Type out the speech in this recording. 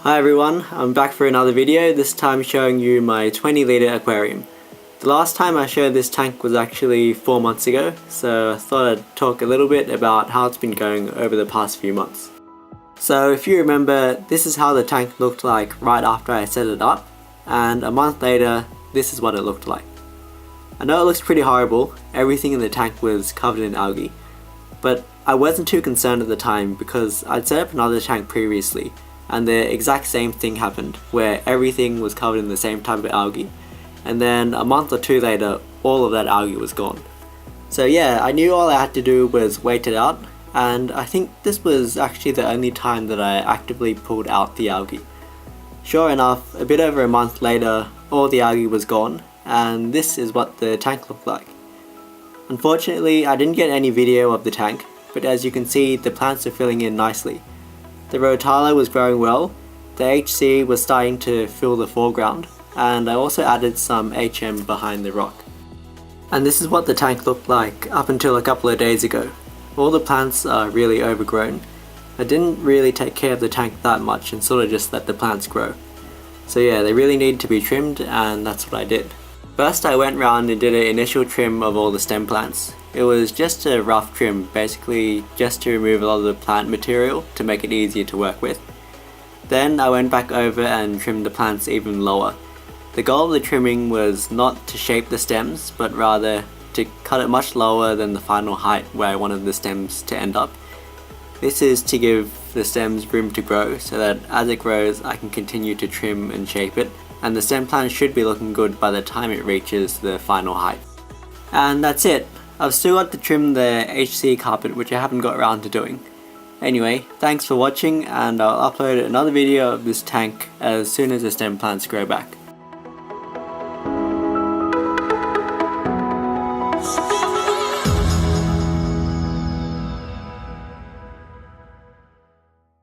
Hi everyone, I'm back for another video, this time showing you my 20 litre aquarium. The last time I showed this tank was actually 4 months ago, so I thought I'd talk a little bit about how it's been going over the past few months. So if you remember, this is how the tank looked like right after I set it up, and a month later, this is what it looked like. I know it looks pretty horrible, everything in the tank was covered in algae, but I wasn't too concerned at the time because I'd set up another tank previously, and the exact same thing happened, where everything was covered in the same type of algae, and then a month or two later, all of that algae was gone. So yeah, I knew all I had to do was wait it out, and I think this was actually the only time that I actively pulled out the algae. Sure enough, a bit over a month later, all the algae was gone, and this is what the tank looked like. Unfortunately, I didn't get any video of the tank, but as you can see, the plants are filling in nicely. The Rotala was growing well, the HC was starting to fill the foreground, and I also added some HM behind the rock. And this is what the tank looked like up until a couple of days ago. All the plants are really overgrown. I didn't really take care of the tank that much and sort of just let the plants grow. So yeah, they really need to be trimmed, and that's what I did. First I went round and did an initial trim of all the stem plants. It was just a rough trim, basically just to remove a lot of the plant material to make it easier to work with. Then I went back over and trimmed the plants even lower. The goal of the trimming was not to shape the stems, but rather to cut it much lower than the final height where I wanted the stems to end up. This is to give the stems room to grow so that as it grows I can continue to trim and shape it, and the stem plant should be looking good by the time it reaches the final height. And that's it. I've still got to trim the HC carpet, which I haven't got around to doing. Anyway, thanks for watching, and I'll upload another video of this tank as soon as the stem plants grow back.